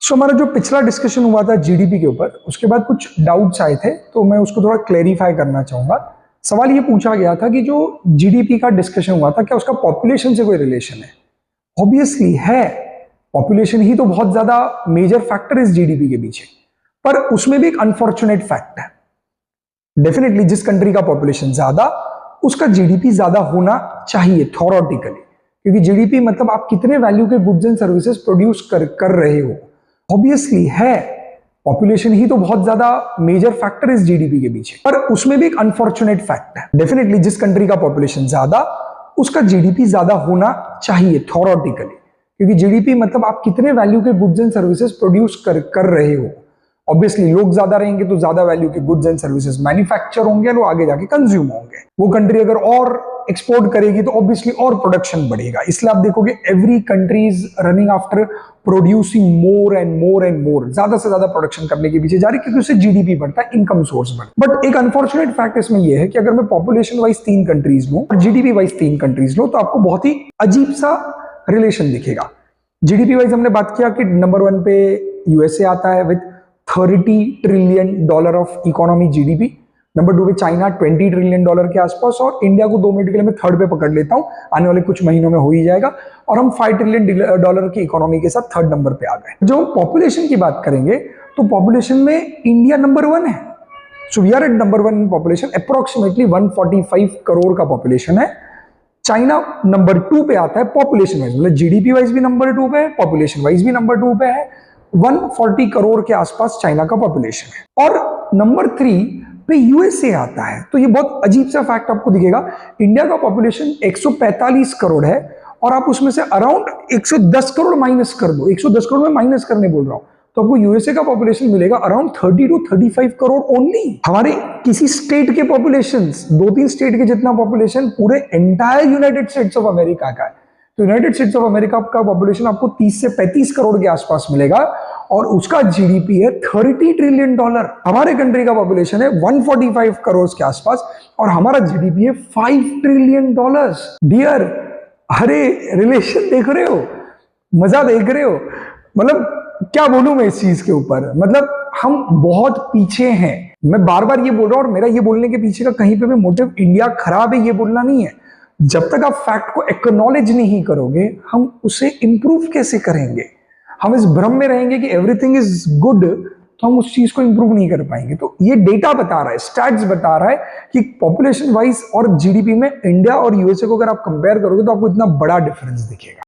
हमारा जो पिछला डिस्कशन हुआ था जीडीपी के ऊपर, उसके बाद कुछ डाउट्स आए थे तो मैं उसको थोड़ा क्लेरिफाई करना चाहूंगा। सवाल ये पूछा गया था कि जो जीडीपी का डिस्कशन हुआ था क्या उसका पॉपुलेशन से कोई रिलेशन है? ऑब्वियसली है। पॉपुलेशन ही तो बहुत ज्यादा मेजर फैक्टर इस जीडीपी के पीछे, पर उसमें भी एक अनफॉर्चुनेट फैक्ट है। डेफिनेटली जिस कंट्री का पॉपुलेशन ज्यादा, उसका जीडीपी ज्यादा होना चाहिए थ्योरेटिकली, क्योंकि जीडीपी मतलब आप कितने वैल्यू के गुड्स एंड सर्विसेज प्रोड्यूस कर रहे हो। ऑब्वियसली है। पॉपुलेशन ही तो बहुत ज्यादा मेजर फैक्टर इस जीडीपी के पीछे, पर उसमें भी एक अनफॉर्चुनेट फैक्ट है। डेफिनेटली जिस कंट्री का पॉपुलेशन ज्यादा, उसका जीडीपी ज्यादा होना चाहिए थ्योरेटिकली, क्योंकि जीडीपी मतलब आप कितने वैल्यू के गुड्स एंड सर्विसेज प्रोड्यूस कर रहे हो। ऑब्वियसली लोग ज्यादा रहेंगे तो ज्यादा वैल्यू के गुड्स एंड सर्विसेज मैन्युफैक्चर होंगे, लोग आगे जाके कंज्यूम होंगे। वो कंट्री अगर और एक्सपोर्ट करेगी तो ऑब्वियसली और प्रोडक्शन बढ़ेगा। इसलिए आप देखोगे every country is running after producing more and more and more, ज्यादा से ज्यादा प्रोडक्शन करने के पीछे जा रही, क्योंकि उससे जीडीपी बढ़ता है, इनकम सोर्स बढ़ता है। बट एक अनफॉर्चुनेट फैक्ट इसमें यह है कि अगर मैं पॉपुलेशन वाइज 3 कंट्रीज लूं और जीडीपी वाइज 3 कंट्रीज लूं तो आपको बहुत ही अजीब सा रिलेशन दिखेगा। जीडीपी वाइज हमने बात किया कि नंबर 1 पे यूएसए आता है with $30 trillion of economy GDP. Number 2 पे चाइना $20 ट्रिलियन के आसपास, और इंडिया को 2 मिनट के लिए मैं थर्ड पे पकड़ लेता हूं, आने वाले कुछ महीनों में हो ही जाएगा, और हम $5 ट्रिलियन की इकोनॉमी के साथ थर्ड नंबर पे आ गए। जो पॉपुलेशन की बात करेंगे तो पॉपुलेशन में इंडिया नंबर 1 है। So we are at number 1 in population, approximately 145 crore का पॉपुलेशन है। चाइना नंबर 2 पे आता है पॉपुलेशन वाइज, मतलब जीडीपी वाइज भी नंबर 2 पे है, पॉपुलेशन वाइज भी नंबर 2 पे है। 140 करोड़ के आसपास चाइना का पॉपुलेशन है। और नंबर 3 पे यूएसए आता है। तो ये बहुत अजीब सा फैक्ट आपको दिखेगा। इंडिया का पॉपुलेशन 145 करोड़ है, और आप उसमें से अराउंड 110 करोड़ माइनस कर दो, 110 करोड़ में माइनस करने बोल रहा हूं, तो आपको यूएसए का पॉपुलेशन मिलेगा अराउंड 30 to 35 करोड़ ओनली। हमारे किसी स्टेट के पॉपुलेशन, 2-3 स्टेट के जितना पॉपुलेशन पूरे entire United states of America का है। तो यूनाइटेड स्टेट्स ऑफ अमेरिका का पॉपुलेशन आपको 30 से 35 करोड़ के आसपास मिलेगा, और उसका जीडीपी है $30 ट्रिलियन। हमारे कंट्री का पॉपुलेशन है 145 करोड़ के आसपास, और हमारा जीडीपी है $5 ट्रिलियन। डियर, अरे रिलेशन देख रहे हो, मजा देख रहे हो? मतलब क्या बोलूं मैं इस चीज के ऊपर, मतलब हम बहुत पीछे हैं। मैं बार बार ये बोल रहा हूं, और मेरा ये बोलने के पीछे का कहीं पे भी मोटिव इंडिया खराब है ये बोलना नहीं है। जब तक आप फैक्ट को एक्नॉलेज नहीं करोगे, हम उसे इंप्रूव कैसे करेंगे? हम इस भ्रम में रहेंगे कि एवरीथिंग इज गुड, तो हम उस चीज को इंप्रूव नहीं कर पाएंगे। तो ये डेटा बता रहा है, स्टैट्स बता रहा है कि पॉपुलेशन वाइज और जीडीपी में इंडिया और यूएसए को अगर आप कंपेयर करोगे तो आपको इतना बड़ा डिफरेंस दिखेगा।